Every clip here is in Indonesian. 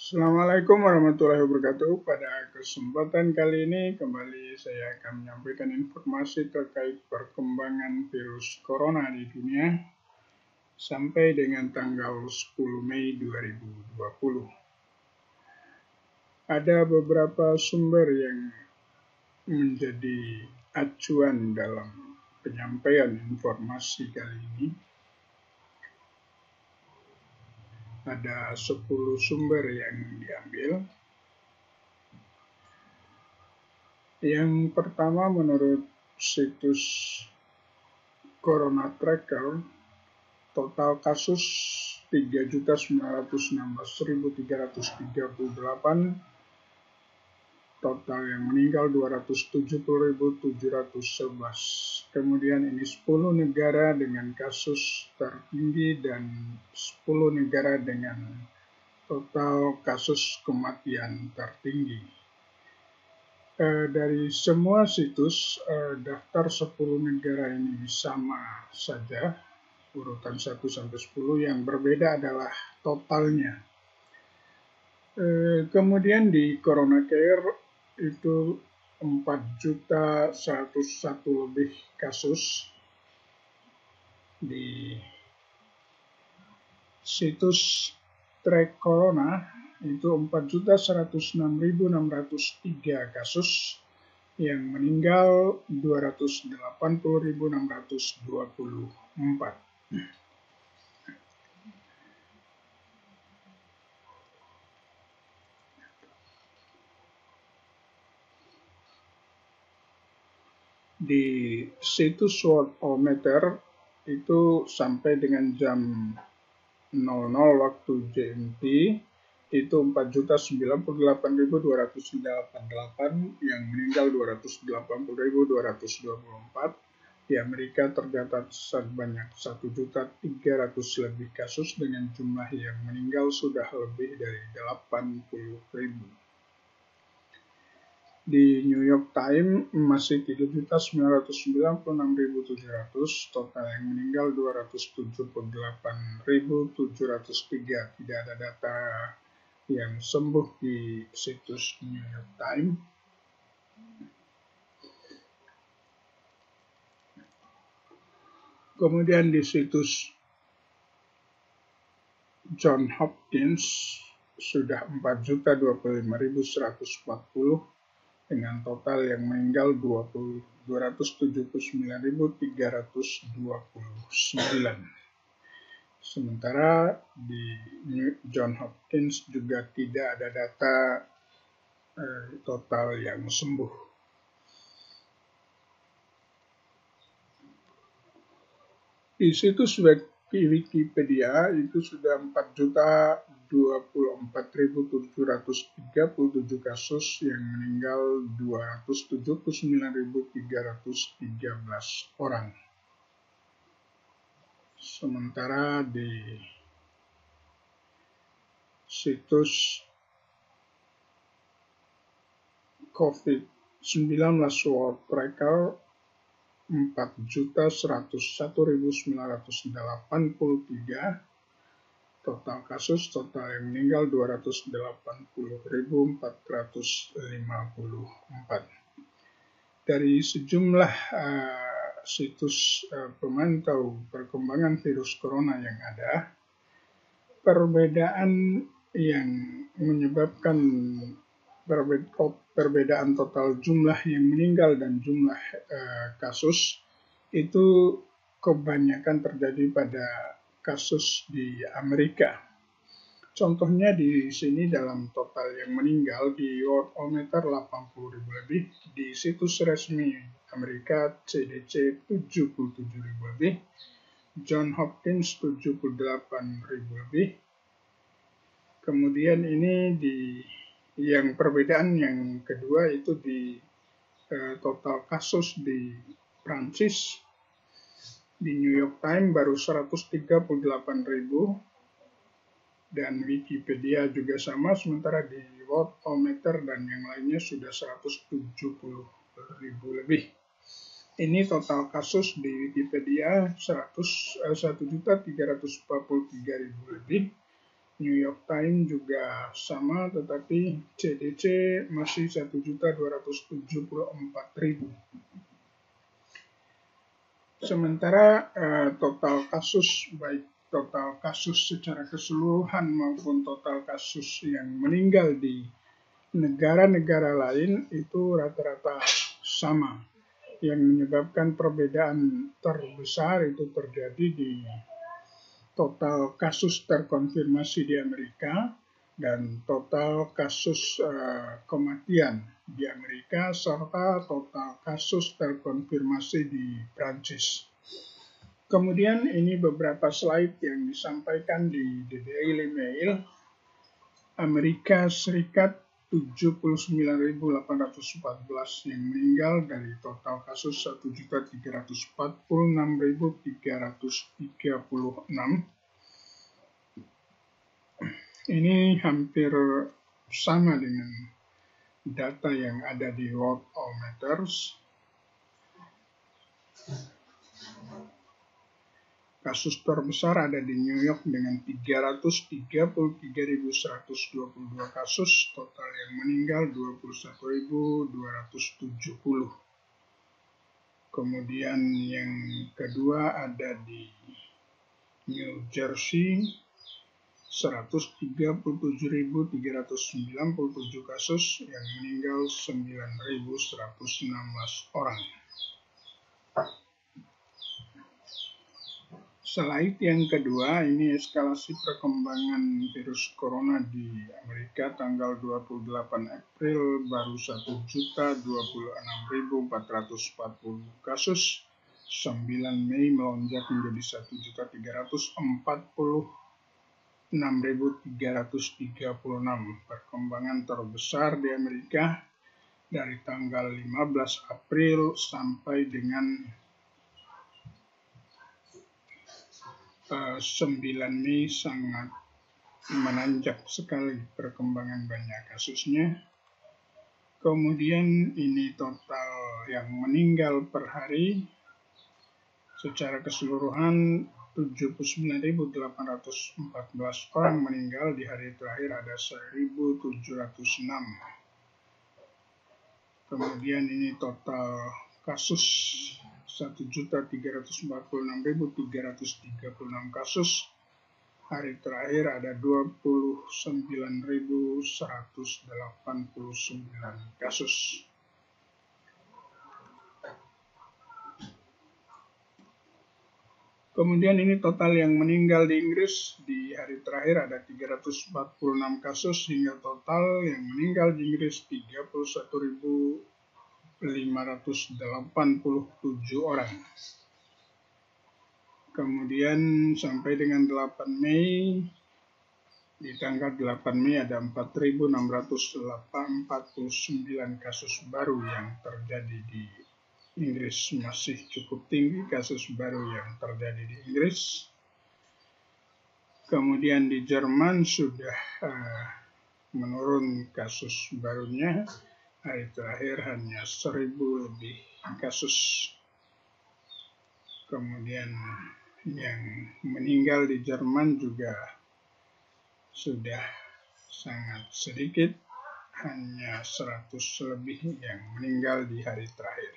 Assalamualaikum warahmatullahi wabarakatuh. Pada kesempatan kali ini kembali saya akan menyampaikan informasi terkait perkembangan virus corona di dunia sampai dengan tanggal 10 Mei 2020. Ada beberapa sumber yang menjadi acuan dalam penyampaian informasi kali ini. Ada 10 sumber yang diambil. Yang pertama, menurut situs Corona Tracker, total kasus 3.916.338, total yang meninggal 270.711. Kemudian ini 10 negara dengan kasus tertinggi dan 10 negara dengan total kasus kematian tertinggi. Dari semua situs, daftar 10 negara ini sama saja, urutan 1 sampai 10, yang berbeda adalah totalnya. Kemudian di Corona Care itu 4.101 lebih kasus. Di situs Track Corona itu 4.106.603 kasus, yang meninggal 280.624. Di situs Worldometer itu sampai dengan jam 00 waktu GMT itu 4.098.288, yang meninggal 280.224. Di Amerika tercatat sebanyak 1.300.000 lebih kasus dengan jumlah yang meninggal sudah lebih dari 80.000. Di New York Times masih 3.996.700, total yang meninggal 278.703. Tidak ada data yang sembuh di situs New York Times. Kemudian di situs Johns Hopkins sudah 4.025.140 dengan total yang meninggal 279.329. Sementara di Johns Hopkins juga tidak ada data total yang sembuh. Di situs Wikipedia itu sudah 4.024.737 kasus, yang meninggal 279.313 orang. Sementara di situs COVID-19 World Tracker 4.101.983, total kasus, total yang meninggal 280.454. Dari sejumlah situs pemantau perkembangan virus corona yang ada, perbedaan yang menyebabkan perbedaan total jumlah yang meninggal dan jumlah kasus itu kebanyakan terjadi pada kasus di Amerika. Contohnya di sini dalam total yang meninggal di Worldometer 80.000 lebih, di situs resmi Amerika CDC 77.000 lebih, Johns Hopkins 78.000 lebih. Kemudian ini yang perbedaan yang kedua itu di total kasus di Prancis. Di New York Times baru 138.000 dan Wikipedia juga sama, sementara di Worldometer dan yang lainnya sudah 170.000 lebih. Ini total kasus di Wikipedia 1.343.000 lebih, New York Times juga sama, tetapi CDC masih 1.274.000. Sementara total kasus, baik total kasus secara keseluruhan maupun total kasus yang meninggal di negara-negara lain itu rata-rata sama. Yang menyebabkan perbedaan terbesar itu terjadi di total kasus terkonfirmasi di Amerika dan total kasus kematian di Amerika serta total kasus terkonfirmasi di Prancis. Kemudian ini beberapa slide yang disampaikan di The Daily Mail. Amerika Serikat 79.814 yang meninggal dari total kasus 1.346.336. Ini hampir sama dengan data yang ada di Worldometers. Kasus terbesar ada di New York dengan 333.122 kasus, total yang meninggal 21.270. Kemudian yang kedua ada di New Jersey, 137.397 kasus, yang meninggal 9.116 orang. Slide yang kedua, ini eskalasi perkembangan virus corona di Amerika tanggal 28 April baru 1.026.440 kasus, 9 Mei melonjak menjadi 1.346.336, perkembangan terbesar di Amerika dari tanggal 15 April sampai dengan 9 Mei sangat menanjak sekali perkembangan banyak kasusnya. Kemudian ini total yang meninggal per hari secara keseluruhan 79.814 orang meninggal, di hari terakhir ada 1.706. Kemudian ini total kasus 1.346.336 kasus. Hari terakhir ada 29.189 kasus. Kemudian ini total yang meninggal di Inggris, di hari terakhir ada 346 kasus, hingga total yang meninggal di Inggris 31.587 orang. Kemudian sampai dengan 8 Mei, di tanggal 8 Mei ada 4.649 kasus baru yang terjadi di Inggris. Masih cukup tinggi kasus baru yang terjadi di Inggris. Kemudian di Jerman sudah menurun kasus barunya. Hari terakhir hanya 1.000 lebih kasus. Kemudian yang meninggal di Jerman juga sudah sangat sedikit, hanya 100 lebih yang meninggal di hari terakhir.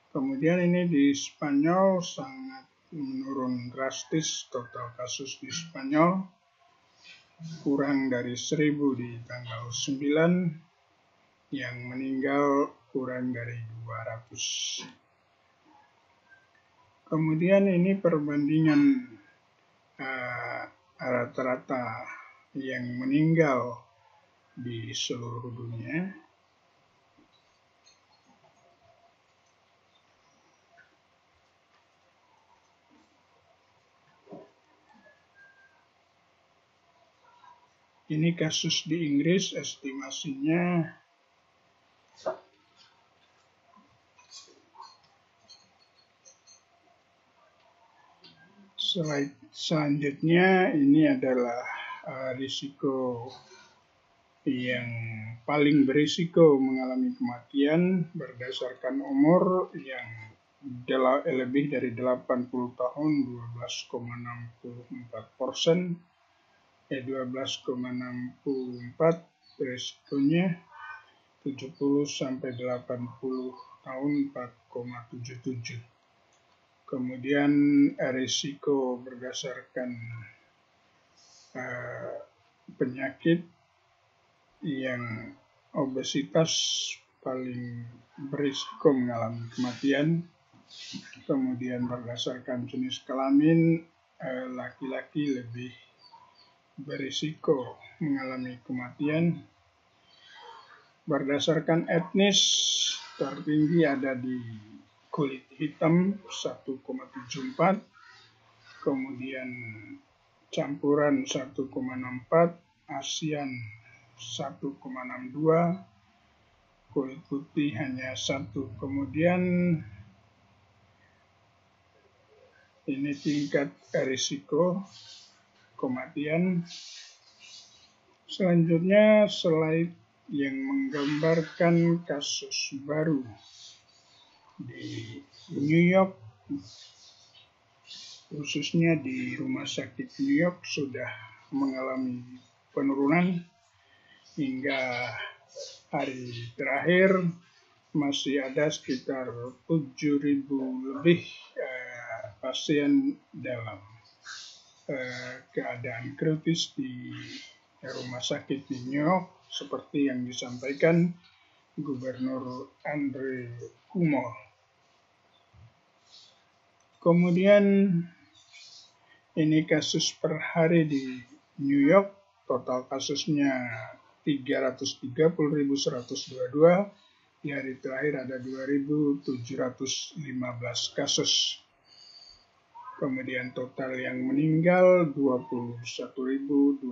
Kemudian ini di Spanyol sangat menurun drastis, total kasus di Spanyol kurang dari 1.000 di tanggal 9, yang meninggal kurang dari 200. Kemudian ini perbandingan rata-rata yang meninggal di seluruh dunia. Ini kasus di Inggris, estimasinya slide selanjutnya. Ini adalah risiko yang paling berisiko mengalami kematian berdasarkan umur, yang lebih dari 80 tahun 12,64%, 12,64, resikonya 70 sampai 80 tahun 4,77. Kemudian risiko berdasarkan penyakit yang obesitas paling berisiko mengalami kematian. Kemudian berdasarkan jenis kelamin, laki-laki lebih berisiko mengalami kematian. Berdasarkan etnis, tertinggi ada di kulit hitam 1,74, kemudian campuran 1,64, ASEAN 1,62, kulit putih hanya 1. Kemudian ini tingkat risiko kematian. Selanjutnya slide yang menggambarkan kasus baru di New York, khususnya di Rumah Sakit New York sudah mengalami penurunan hingga hari terakhir. Masih ada sekitar 7.000 lebih pasien dalam keadaan kritis di Rumah Sakit di New York, seperti yang disampaikan Gubernur Andrew Cuomo. Kemudian ini kasus per hari di New York, total kasusnya 330.122, di hari terakhir ada 2.715 kasus. Kemudian total yang meninggal 21.270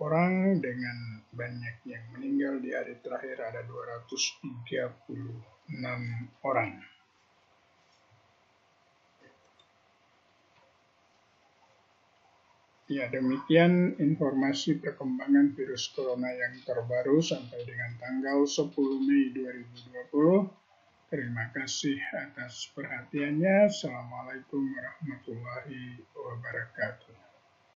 orang, dengan banyak yang meninggal di hari terakhir ada 236 orang. Ya, demikian informasi perkembangan virus corona yang terbaru sampai dengan tanggal 10 Mei 2020. Terima kasih atas perhatiannya. Assalamualaikum warahmatullahi wabarakatuh.